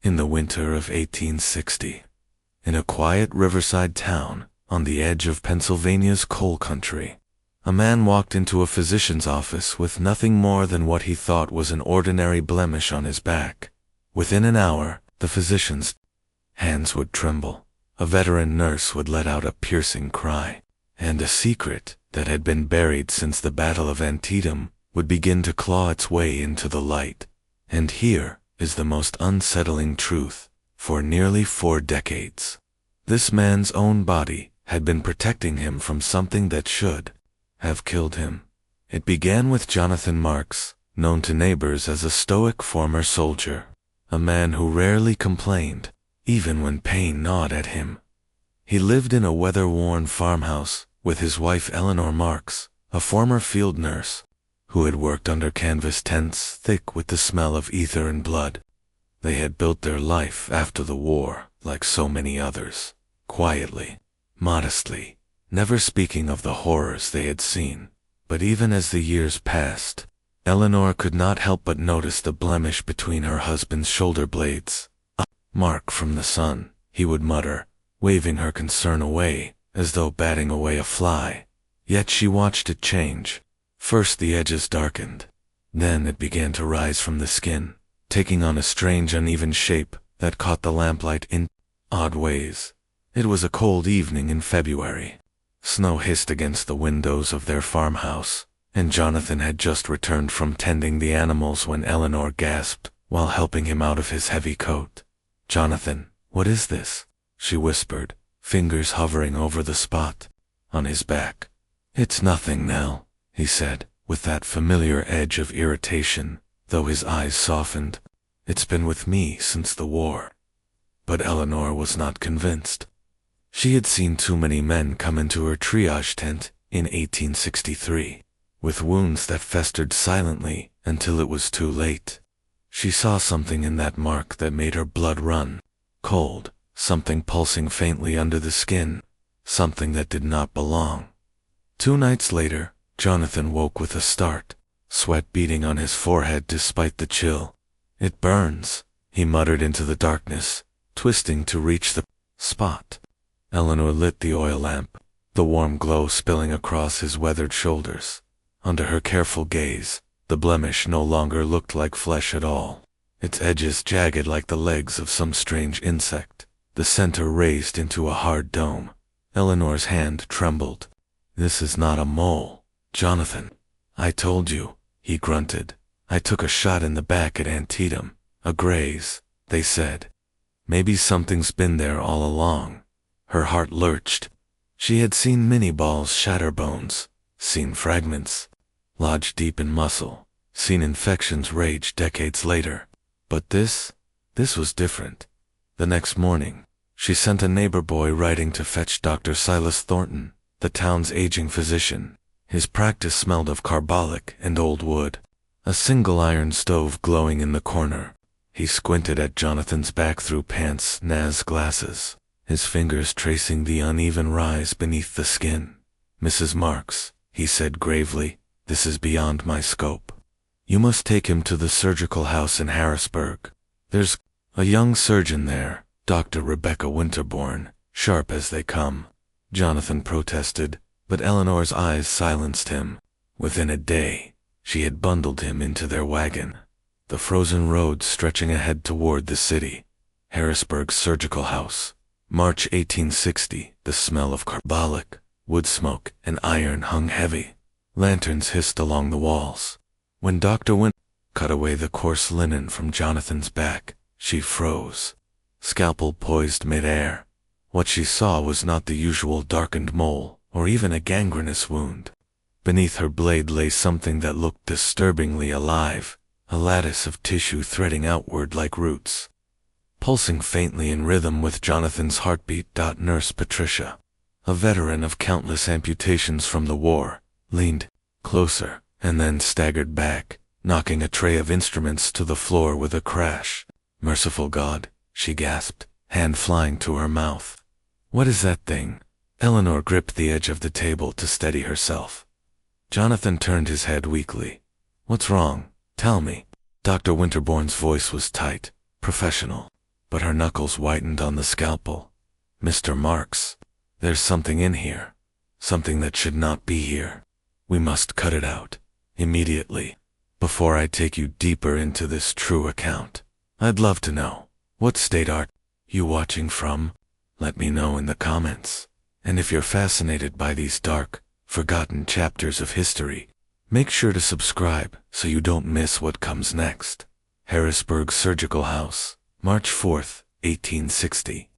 In the winter of 1860, in a quiet riverside town on the edge of Pennsylvania's coal country, a man walked into a physician's office with nothing more than what he thought was an ordinary blemish on his back. Within an hour, the physician's hands would tremble, a veteran nurse would let out a piercing cry, and a secret that had been buried since the Battle of Antietam would begin to claw its way into the light. And here is the most unsettling truth. For nearly 4 decades, this man's own body had been protecting him from something that should have killed him. It began with Jonathan Marks, known to neighbors as a stoic former soldier, a man who rarely complained, even when pain gnawed at him. He lived in a weather-worn farmhouse with his wife Eleanor Marks, a former field nurse, who had worked under canvas tents thick with the smell of ether and blood. They had built their life after the war, like so many others, quietly, modestly, never speaking of the horrors they had seen. But even as the years passed, Eleanor could not help but notice the blemish between her husband's shoulder blades. "A mark from the sun," he would mutter, waving her concern away, as though batting away a fly. Yet she watched it change. First the edges darkened. Then it began to rise from the skin, taking on a strange uneven shape that caught the lamplight in odd ways. It was a cold evening in February. Snow hissed against the windows of their farmhouse, and Jonathan had just returned from tending the animals when Eleanor gasped while helping him out of his heavy coat. "Jonathan, what is this?" she whispered, fingers hovering over the spot on his back. "It's nothing, Nell," he said, with that familiar edge of irritation, though his eyes softened. "It's been with me since the war." But Eleanor was not convinced. She had seen too many men come into her triage tent in 1863, with wounds that festered silently until it was too late. She saw something in that mark that made her blood run cold, something pulsing faintly under the skin, something that did not belong. 2 nights later, Jonathan woke with a start, sweat beading on his forehead despite the chill. "It burns," he muttered into the darkness, twisting to reach the spot. Eleanor lit the oil lamp, the warm glow spilling across his weathered shoulders. Under her careful gaze, the blemish no longer looked like flesh at all, its edges jagged like the legs of some strange insect, the center raised into a hard dome. Eleanor's hand trembled. "This is not a mole, Jonathan." "I told you," he grunted. "I took a shot in the back at Antietam. A graze, they said. Maybe something's been there all along." Her heart lurched. She had seen mini balls shatter bones, seen fragments lodge deep in muscle, seen infections rage decades later. But this was different. The next morning, she sent a neighbor boy riding to fetch Dr. Silas Thornton, the town's aging physician. His practice smelled of carbolic and old wood. A single iron stove glowing in the corner. He squinted at Jonathan's back through Pants Naz glasses, his fingers tracing the uneven rise beneath the skin. "Mrs. Marks," he said gravely, "this is beyond my scope. You must take him to the surgical house in Harrisburg. There's a young surgeon there, Dr. Rebecca Winterbourne, sharp as they come." Jonathan protested, but Eleanor's eyes silenced him. Within a day, she had bundled him into their wagon. The frozen road stretching ahead toward the city. Harrisburg's surgical house. March 1860, the smell of carbolic, wood smoke, and iron hung heavy. Lanterns hissed along the walls. When Dr. Wint cut away the coarse linen from Jonathan's back, she froze, scalpel poised mid-air. What she saw was not the usual darkened mole, or even a gangrenous wound. Beneath her blade lay something that looked disturbingly alive, a lattice of tissue threading outward like roots. Pulsing faintly in rhythm with Jonathan's heartbeat. Nurse Patricia, a veteran of countless amputations from the war, leaned closer, and then staggered back, knocking a tray of instruments to the floor with a crash. "Merciful God," she gasped, hand flying to her mouth. "What is that thing?" Eleanor gripped the edge of the table to steady herself. Jonathan turned his head weakly. "What's wrong? Tell me." Dr. Winterbourne's voice was tight, professional. but her knuckles whitened on the scalpel. "Mr. Marks, there's something in here. Something that should not be here. We must cut it out. Immediately. Before I take you deeper into this true account, I'd love to know, what state are you watching from? Let me know in the comments. And if you're fascinated by these dark, forgotten chapters of history, make sure to subscribe so you don't miss what comes next." Harrisburg Surgical House, March 4th, 1860.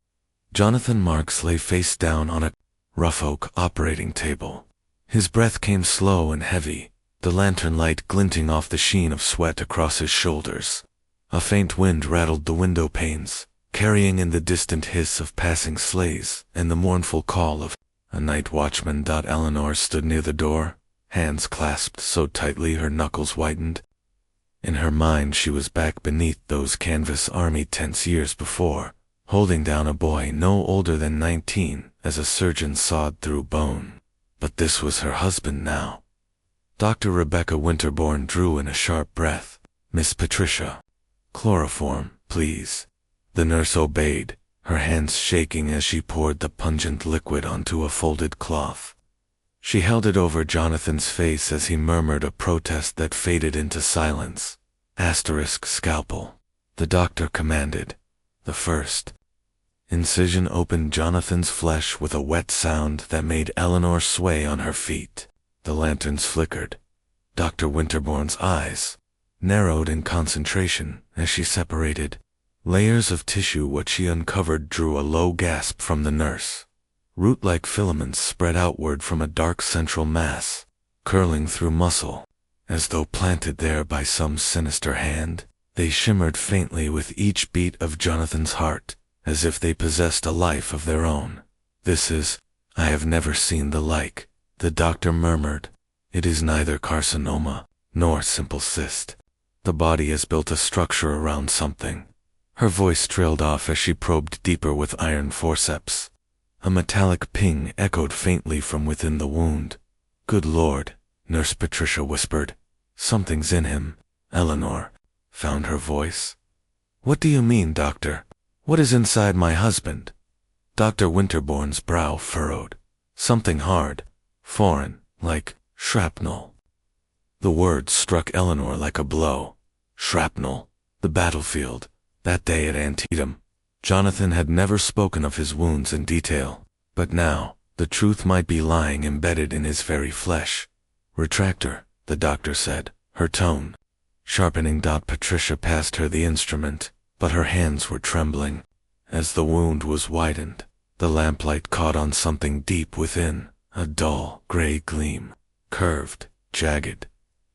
Jonathan Marks lay face down on a rough oak operating table. His breath came slow and heavy, the lantern light glinting off the sheen of sweat across his shoulders. A faint wind rattled the window panes, carrying in the distant hiss of passing sleighs and the mournful call of a night watchman. Eleanor stood near the door, hands clasped so tightly her knuckles whitened. In her mind she was back beneath those canvas army tents years before, holding down a boy no older than 19 as a surgeon sawed through bone. But this was her husband now. Dr. Rebecca Winterbourne drew in a sharp breath. "Miss Patricia. Chloroform, please." The nurse obeyed, her hands shaking as she poured the pungent liquid onto a folded cloth. She held it over Jonathan's face as he murmured a protest that faded into silence. Scalpel. The doctor commanded. The first incision opened Jonathan's flesh with a wet sound that made Eleanor sway on her feet. The lanterns flickered. Dr. Winterbourne's eyes narrowed in concentration as she separated layers of tissue. What she uncovered drew a low gasp from the nurse. Root-like filaments spread outward from a dark central mass, curling through muscle. As though planted there by some sinister hand, they shimmered faintly with each beat of Jonathan's heart, as if they possessed a life of their own. I have never seen the like," the doctor murmured. "It is neither carcinoma nor simple cyst. The body has built a structure around something." Her voice trailed off as she probed deeper with iron forceps. A metallic ping echoed faintly from within the wound. "Good Lord," Nurse Patricia whispered. "Something's in him." Eleanor found her voice. "What do you mean, doctor? What is inside my husband?" Dr. Winterbourne's brow furrowed. "Something hard, foreign, like shrapnel." The word struck Eleanor like a blow. Shrapnel. The battlefield. That day at Antietam. Jonathan had never spoken of his wounds in detail, but now, the truth might be lying embedded in his very flesh. "Retractor," the doctor said, her tone sharpening. Patricia passed her the instrument, but her hands were trembling. As the wound was widened, the lamplight caught on something deep within, a dull, gray gleam, curved, jagged.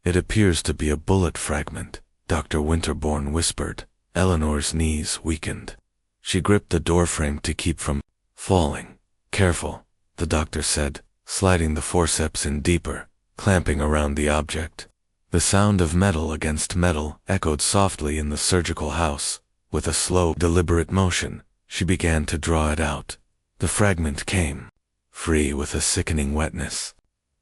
"It appears to be a bullet fragment," Dr. Winterbourne whispered. Eleanor's knees weakened. She gripped the doorframe to keep from falling. "Careful," the doctor said, sliding the forceps in deeper, clamping around the object. The sound of metal against metal echoed softly in the surgical house. With a slow, deliberate motion, she began to draw it out. The fragment came, free with a sickening wetness.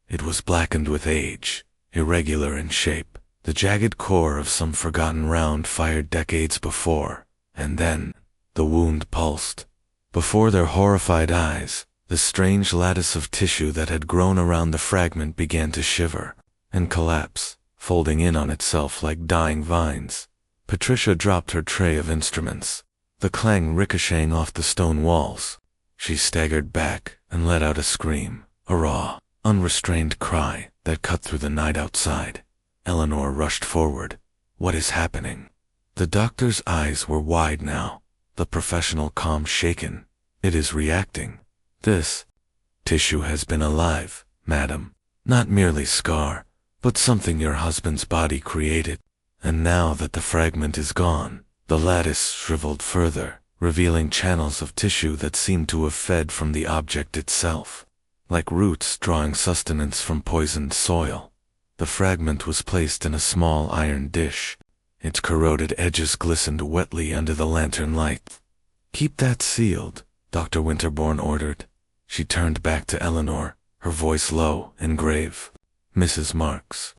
It was blackened with age, irregular in shape, the jagged core of some forgotten round fired decades before, and then the wound pulsed. Before their horrified eyes, the strange lattice of tissue that had grown around the fragment began to shiver and collapse, folding in on itself like dying vines. Patricia dropped her tray of instruments, the clang ricocheting off the stone walls. She staggered back and let out a scream, a raw, unrestrained cry that cut through the night outside. Eleanor rushed forward. "What is happening?" The doctor's eyes were wide now, the professional calm shaken. "It is reacting. This tissue has been alive, madam. Not merely scar, but something your husband's body created. And now that the fragment is gone, the lattice shriveled further, revealing channels of tissue that seemed to have fed from the object itself, like roots drawing sustenance from poisoned soil. The fragment was placed in a small iron dish. Its corroded edges glistened wetly under the lantern light. "Keep that sealed," Dr. Winterbourne ordered. She turned back to Eleanor, her voice low and grave. "Mrs. Marks,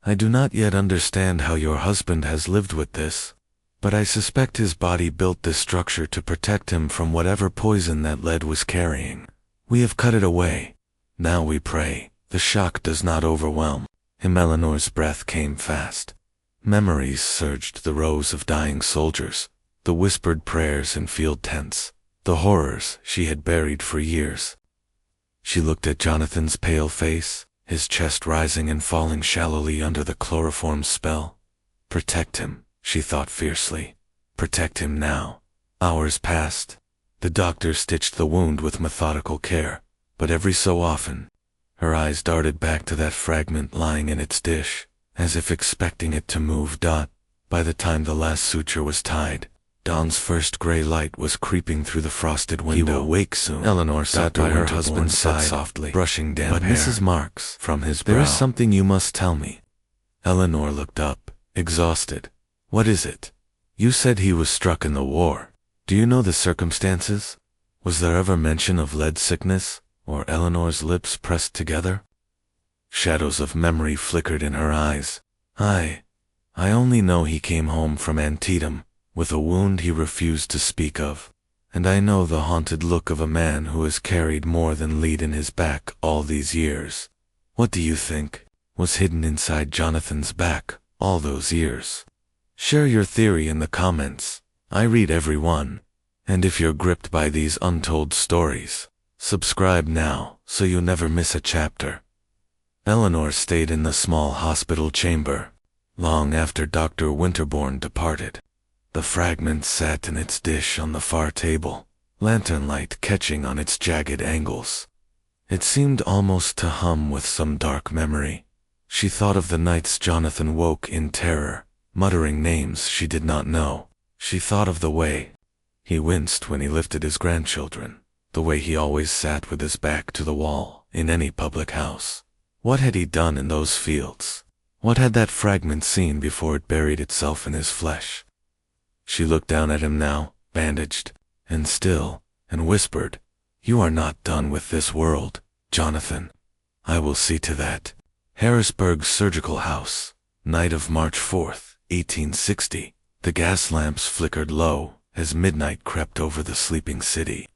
I do not yet understand how your husband has lived with this, but I suspect his body built this structure to protect him from whatever poison that lead was carrying. We have cut it away. Now we pray the shock does not overwhelm him." Eleanor's breath came fast. Memories surged, the rows of dying soldiers, the whispered prayers in field tents, the horrors she had buried for years. She looked at Jonathan's pale face, his chest rising and falling shallowly under the chloroform spell. Protect him, she thought fiercely. Protect him now. Hours passed. The doctor stitched the wound with methodical care, but every so often, her eyes darted back to that fragment lying in its dish, as if expecting it to move. By the time the last suture was tied, dawn's first gray light was creeping through the frosted window. "He will wake soon." Eleanor sat by her husband's side softly, brushing damp hair. "But Mrs. Marks," from his brow, "there is something you must tell me." Eleanor looked up, exhausted. "What is it? You said he was struck in the war. Do you know the circumstances? Was there ever mention of lead sickness?" Or Eleanor's lips pressed together. Shadows of memory flickered in her eyes. I only know he came home from Antietam with a wound he refused to speak of, and I know the haunted look of a man who has carried more than lead in his back all these years. What do you think was hidden inside Jonathan's back all those years? Share your theory in the comments. I read every one. And if you're gripped by these untold stories, subscribe now so you never miss a chapter. Eleanor stayed in the small hospital chamber long after Dr. Winterbourne departed. The fragment sat in its dish on the far table, lantern light catching on its jagged angles. It seemed almost to hum with some dark memory. She thought of the nights Jonathan woke in terror, muttering names she did not know. She thought of the way he winced when he lifted his grandchildren, the way he always sat with his back to the wall in any public house. What had he done in those fields? What had that fragment seen before it buried itself in his flesh? She looked down at him now, bandaged and still, and whispered, "You are not done with this world, Jonathan. I will see to that." Harrisburg Surgical House, night of March 4th, 1860. The gas lamps flickered low as midnight crept over the sleeping city.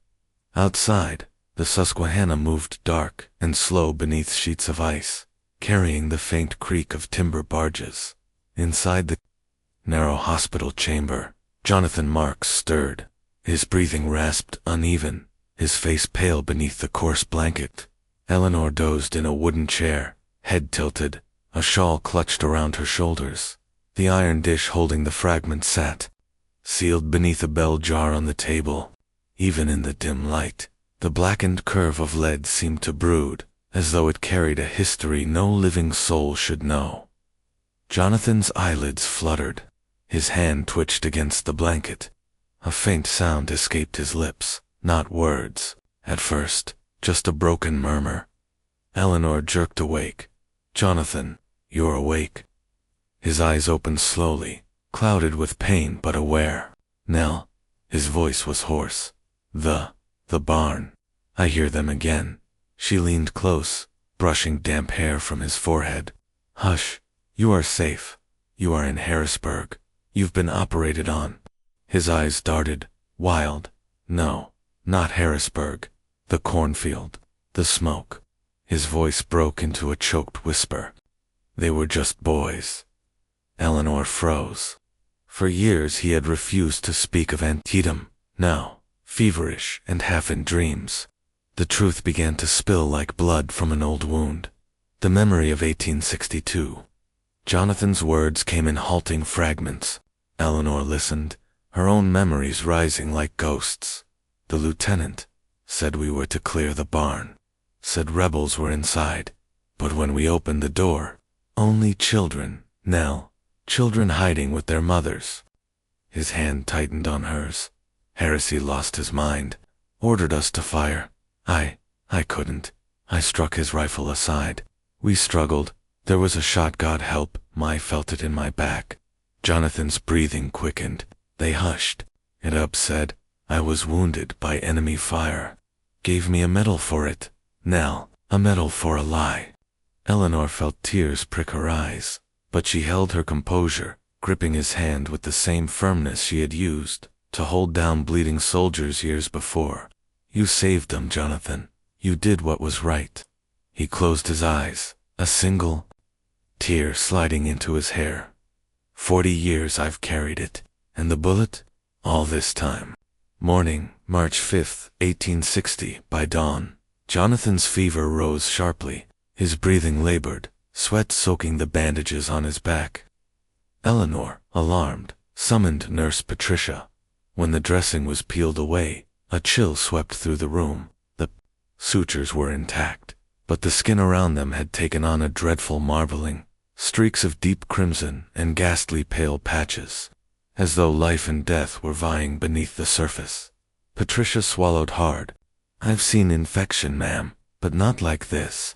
Outside, the Susquehanna moved dark and slow beneath sheets of ice, carrying the faint creak of timber barges. Inside the narrow hospital chamber, Jonathan Marks stirred, his breathing rasped uneven, his face pale beneath the coarse blanket. Eleanor dozed in a wooden chair, head tilted, a shawl clutched around her shoulders. The iron dish holding the fragment sat, sealed beneath a bell jar on the table. Even in the dim light, the blackened curve of lead seemed to brood, as though it carried a history no living soul should know. Jonathan's eyelids fluttered. His hand twitched against the blanket. A faint sound escaped his lips, not words, at first, just a broken murmur. Eleanor jerked awake. "Jonathan, you're awake." His eyes opened slowly, clouded with pain but aware. "Nell," his voice was hoarse. The barn. I hear them again." She leaned close, brushing damp hair from his forehead. "Hush, you are safe. You are in Harrisburg. You've been operated on." His eyes darted, wild. "No, not Harrisburg. The cornfield. The smoke." His voice broke into a choked whisper. "They were just boys." Eleanor froze. For years he had refused to speak of Antietam. Now, feverish and half in dreams, the truth began to spill like blood from an old wound. The memory of 1862. Jonathan's words came in halting fragments. Eleanor listened, her own memories rising like ghosts. "The lieutenant said we were to clear the barn, said rebels were inside, but when we opened the door, only children, Nell, children hiding with their mothers." His hand tightened on hers. "Heresy lost his mind, ordered us to fire. I couldn't. I struck his rifle aside. We struggled. There was a shot, God help, I felt it in my back." Jonathan's breathing quickened. They hushed. It said, "I was wounded by enemy fire. Gave me a medal for it. Nell, a medal for a lie." Eleanor felt tears prick her eyes, but she held her composure, gripping his hand with the same firmness she had used to hold down bleeding soldiers years before. "You saved them, Jonathan. You did what was right." He closed his eyes, a single tear sliding into his hair. 40 years I've carried it, and the bullet? All this time. Morning, March 5th, 1860, by dawn. Jonathan's fever rose sharply, his breathing labored, sweat soaking the bandages on his back. Eleanor, alarmed, summoned Nurse Patricia. When the dressing was peeled away, a chill swept through the room. The sutures were intact, but the skin around them had taken on a dreadful marbling, streaks of deep crimson and ghastly pale patches, as though life and death were vying beneath the surface. Patricia swallowed hard. "I've seen infection, ma'am, but not like this."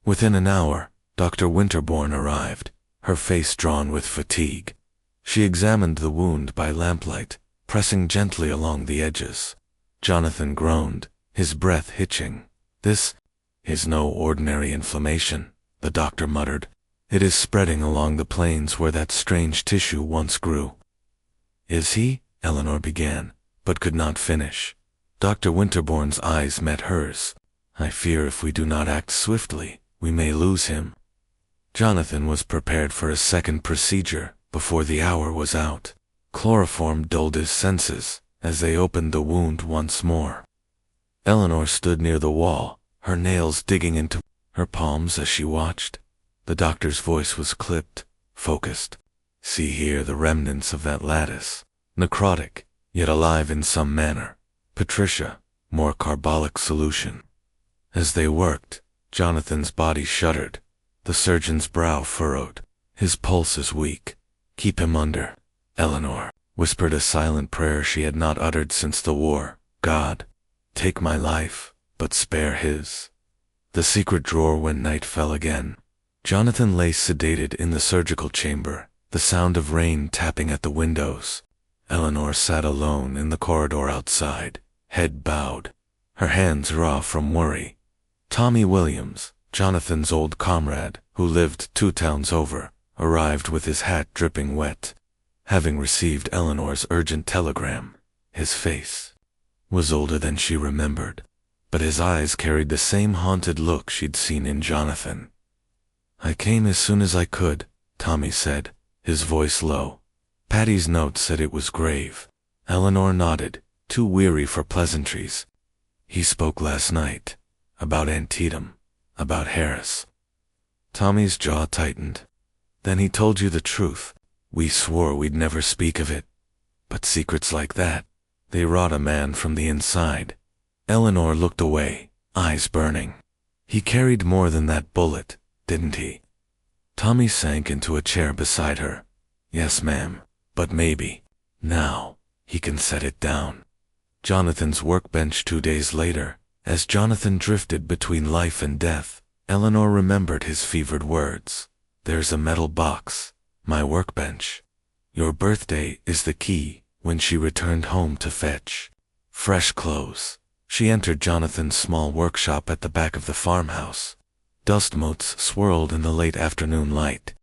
Within an hour, Dr. Winterbourne arrived, her face drawn with fatigue. She examined the wound by lamplight, pressing gently along the edges. Jonathan groaned, his breath hitching. "This is no ordinary inflammation," the doctor muttered. "It is spreading along the planes where that strange tissue once grew." "Is he?" Eleanor began, but could not finish. Dr. Winterbourne's eyes met hers. "I fear if we do not act swiftly, we may lose him." Jonathan was prepared for a second procedure before the hour was out. Chloroform dulled his senses as they opened the wound once more. Eleanor stood near the wall, her nails digging into her palms as she watched. The doctor's voice was clipped, focused. "See here the remnants of that lattice. Necrotic, yet alive in some manner. Patricia, more carbolic solution." As they worked, Jonathan's body shuddered. The surgeon's brow furrowed. "His pulse is weak. Keep him under." Eleanor whispered a silent prayer she had not uttered since the war. "God, take my life, but spare his." The secret drawer when night fell again. Jonathan lay sedated in the surgical chamber, the sound of rain tapping at the windows. Eleanor sat alone in the corridor outside, head bowed, her hands raw from worry. Tommy Williams, Jonathan's old comrade, who lived 2 towns over, arrived with his hat dripping wet. Having received Eleanor's urgent telegram, his face was older than she remembered, but his eyes carried the same haunted look she'd seen in Jonathan. "I came as soon as I could," Tommy said, his voice low. Patty's note said it was grave. Eleanor nodded, too weary for pleasantries. "He spoke last night. About Antietam. About Harris." Tommy's jaw tightened. "Then he told you the truth. We swore we'd never speak of it. But secrets like that, they rot a man from the inside." Eleanor looked away, eyes burning. "He carried more than that bullet, didn't he?" Tommy sank into a chair beside her. "Yes, ma'am, but maybe, now, he can set it down." Jonathan's workbench 2 days later. As Jonathan drifted between life and death, Eleanor remembered his fevered words. "There's a metal box, my workbench. Your birthday is the key," when she returned home to fetch fresh clothes. She entered Jonathan's small workshop at the back of the farmhouse. Dust motes swirled in the late afternoon light.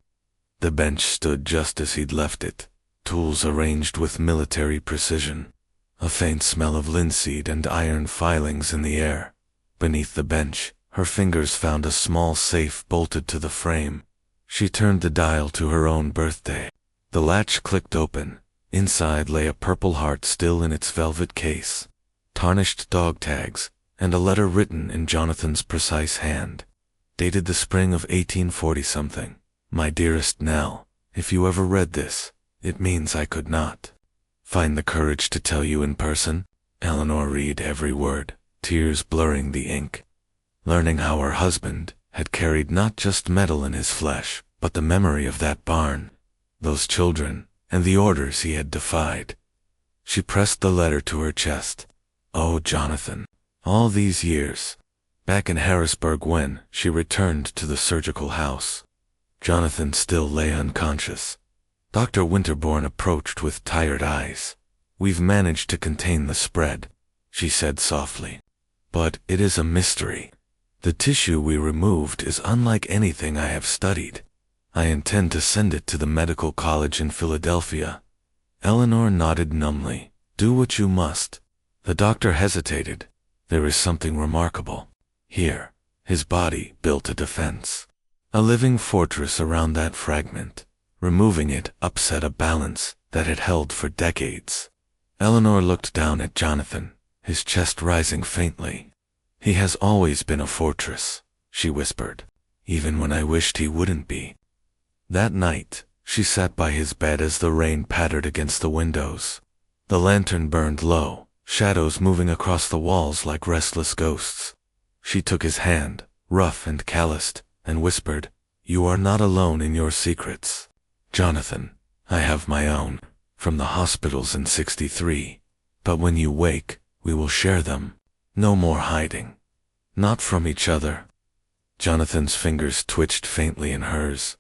The bench stood just as he'd left it, tools arranged with military precision. A faint smell of linseed and iron filings in the air. Beneath the bench, her fingers found a small safe bolted to the frame. She turned the dial to her own birthday. The latch clicked open. Inside lay a Purple Heart still in its velvet case, tarnished dog tags, and a letter written in Jonathan's precise hand. Dated the spring of 1840-something. "My dearest Nell, if you ever read this, it means I could not find the courage to tell you in person." Eleanor read every word, tears blurring the ink. Learning how her husband had carried not just metal in his flesh, but the memory of that barn, those children, and the orders he had defied. She pressed the letter to her chest. Oh, Jonathan, all these years, back in Harrisburg when she returned to the surgical house. Jonathan still lay unconscious. Dr. Winterbourne approached with tired eyes. "We've managed to contain the spread," she said softly. "But it is a mystery. The tissue we removed is unlike anything I have studied. I intend to send it to the medical college in Philadelphia. Eleanor nodded numbly. Do what you must. The doctor hesitated. There is something remarkable. Here, his body built a defense. A living fortress around that fragment. Removing it upset a balance that had held for decades. Eleanor looked down at Jonathan, his chest rising faintly. He has always been a fortress, she whispered, even when I wished he wouldn't be. That night, she sat by his bed as the rain pattered against the windows. The lantern burned low, shadows moving across the walls like restless ghosts. She took his hand, rough and calloused, and whispered, "You are not alone in your secrets. Jonathan, I have my own, from the hospitals in '63. But when you wake, we will share them. No more hiding. Not from each other." Jonathan's fingers twitched faintly in hers.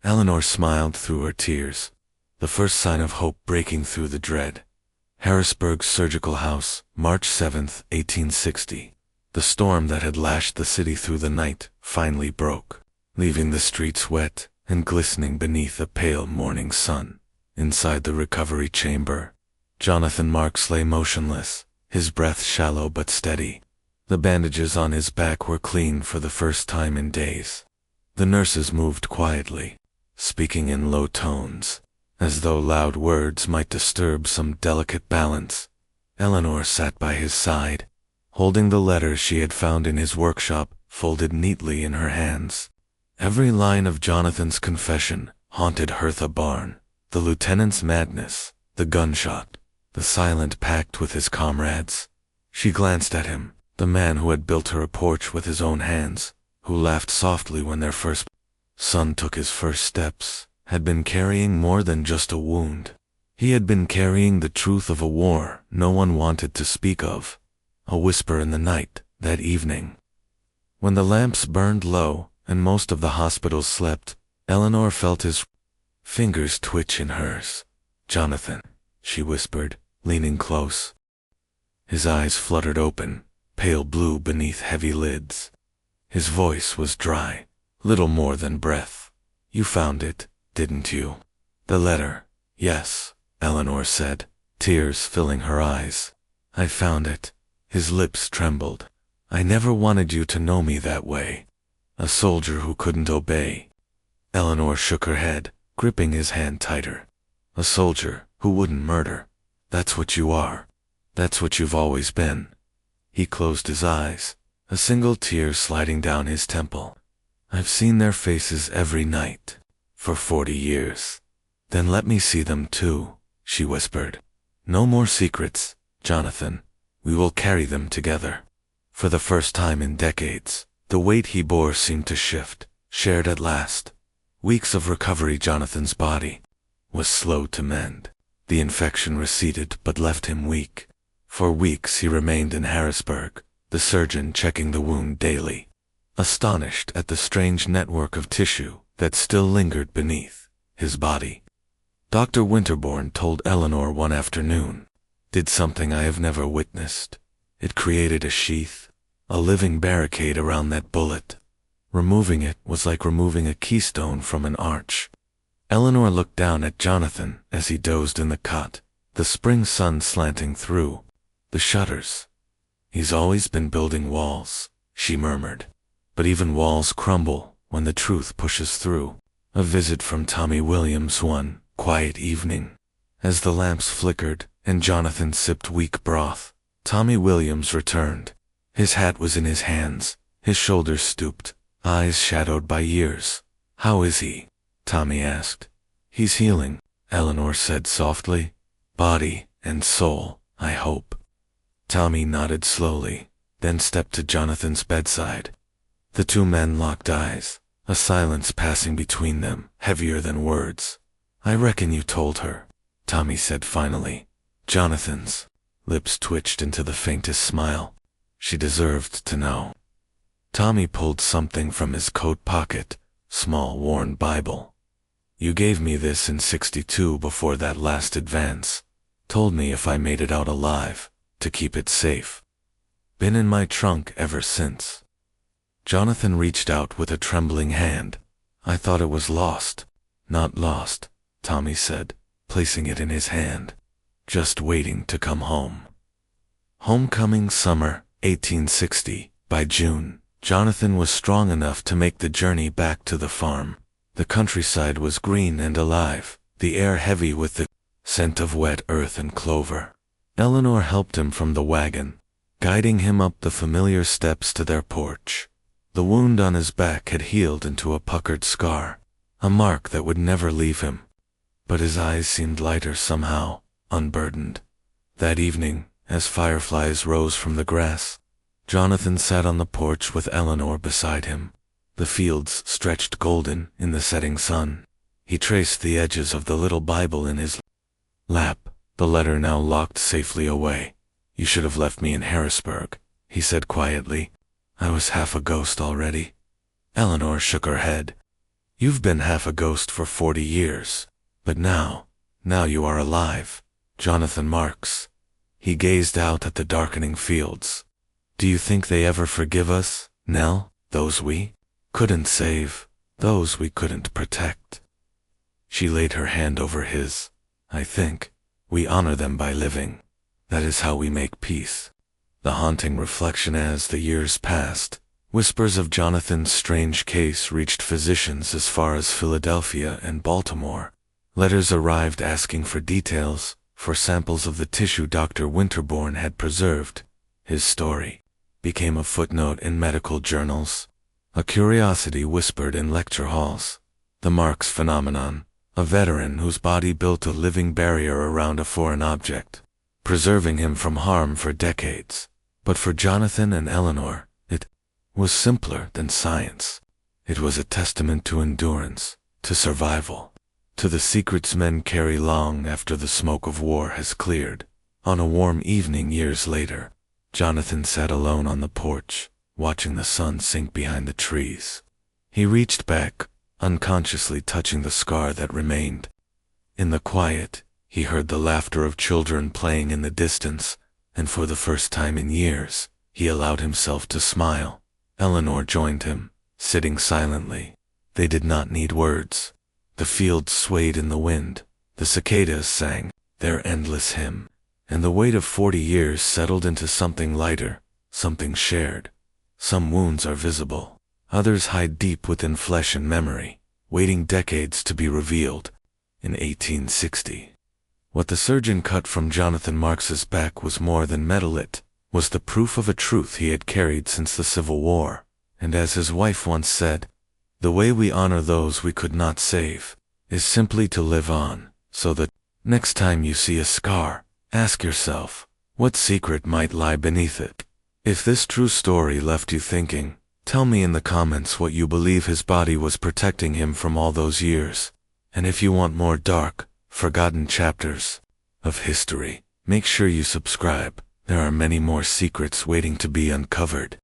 Eleanor smiled through her tears, the first sign of hope breaking through the dread. Harrisburg Surgical House, March 7, 1860. The storm that had lashed the city through the night finally broke, leaving the streets wet and glistening beneath a pale morning sun. Inside the recovery chamber, Jonathan Marks lay motionless, his breath shallow but steady. The bandages on his back were clean for the first time in days. The nurses moved quietly, speaking in low tones, as though loud words might disturb some delicate balance. Eleanor sat by his side, holding the letters she had found in his workshop folded neatly in her hands. Every line of Jonathan's confession haunted Hertha Barn, the lieutenant's madness, the gunshot, the silent pact with his comrades. She glanced at him, the man who had built her a porch with his own hands, who laughed softly when their first son took his first steps, had been carrying more than just a wound. He had been carrying the truth of a war no one wanted to speak of, a whisper in the night that evening. When the lamps burned low and most of the hospital slept, Eleanor felt his fingers twitch in hers. "Jonathan," she whispered, leaning close. His eyes fluttered open, pale blue beneath heavy lids. His voice was dry, little more than breath. "You found it, didn't you?" "The letter, yes," Eleanor said, tears filling her eyes. "I found it." His lips trembled. "I never wanted you to know me that way. A soldier who couldn't obey." Eleanor shook her head, gripping his hand tighter. "A soldier who wouldn't murder. That's what you are. That's what you've always been." He closed his eyes, a single tear sliding down his temple. "I've seen their faces every night, for 40 years. Then let me see them too," she whispered. "No more secrets, Jonathan. We will carry them together." For the first time in decades, the weight he bore seemed to shift, shared at last. Weeks of recovery. Jonathan's body was slow to mend. The infection receded but left him weak. For weeks he remained in Harrisburg, the surgeon checking the wound daily, astonished at the strange network of tissue that still lingered beneath his body. Dr. Winterbourne told Eleanor one afternoon, "Did something I have never witnessed. It created a sheath, a living barricade around that bullet. Removing it was like removing a keystone from an arch." Eleanor looked down at Jonathan as he dozed in the cot, the spring sun slanting through the shutters. "He's always been building walls," she murmured. "But even walls crumble when the truth pushes through." A visit from Tommy Williams one quiet evening. As the lamps flickered and Jonathan sipped weak broth, Tommy Williams returned. His hat was in his hands, his shoulders stooped, eyes shadowed by years. "How is he?" Tommy asked. "He's healing," Eleanor said softly. "Body and soul, I hope." Tommy nodded slowly, then stepped to Jonathan's bedside. The two men locked eyes, a silence passing between them, heavier than words. "I reckon you told her," Tommy said finally. Jonathan's lips twitched into the faintest smile. She deserved to know. Tommy pulled something from his coat pocket, small worn Bible. "You gave me this in '62 before that last advance. Told me if I made it out alive, to keep it safe. Been in my trunk ever since." Jonathan reached out with a trembling hand. I thought it was lost. Not lost, Tommy said, placing it in his hand. Just waiting to come home. Homecoming summer, 1860. By June, Jonathan was strong enough to make the journey back to the farm. The countryside was green and alive, the air heavy with the scent of wet earth and clover. Eleanor helped him from the wagon, guiding him up the familiar steps to their porch. The wound on his back had healed into a puckered scar, a mark that would never leave him. But his eyes seemed lighter somehow, unburdened. That evening, as fireflies rose from the grass, Jonathan sat on the porch with Eleanor beside him. The fields stretched golden in the setting sun. He traced the edges of the little Bible in his lap, the letter now locked safely away. "You should have left me in Harrisburg," he said quietly. "I was half a ghost already." Eleanor shook her head. "You've been half a ghost for 40 years. But now you are alive, Jonathan Marks." He gazed out at the darkening fields. "Do you think they ever forgive us, Nell, those we couldn't save, those we couldn't protect?" She laid her hand over his. "I think we honor them by living. That is how we make peace." The haunting reflection as the years passed. Whispers of Jonathan's strange case reached physicians as far as Philadelphia and Baltimore. Letters arrived asking for details, for samples of the tissue Dr. Winterbourne had preserved. His story became a footnote in medical journals, a curiosity whispered in lecture halls. The Marks phenomenon, a veteran whose body built a living barrier around a foreign object, preserving him from harm for decades. But for Jonathan and Eleanor, it was simpler than science. It was a testament to endurance, to survival, to the secrets men carry long after the smoke of war has cleared. On a warm evening years later, Jonathan sat alone on the porch, watching the sun sink behind the trees. He reached back, unconsciously touching the scar that remained. In the quiet, he heard the laughter of children playing in the distance, and for the first time in years, he allowed himself to smile. Eleanor joined him, sitting silently. They did not need words. The fields swayed in the wind, the cicadas sang their endless hymn, and the weight of 40 years settled into something lighter, something shared. Some wounds are visible, others hide deep within flesh and memory, waiting decades to be revealed. In 1860, what the surgeon cut from Jonathan Marks's back was more than metal. It was the proof of a truth he had carried since the Civil War, and as his wife once said, "The way we honor those we could not save is simply to live on, so that next time you see a scar, ask yourself, what secret might lie beneath it?" If this true story left you thinking, tell me in the comments what you believe his body was protecting him from all those years. And if you want more dark, forgotten chapters of history, make sure you subscribe. There are many more secrets waiting to be uncovered.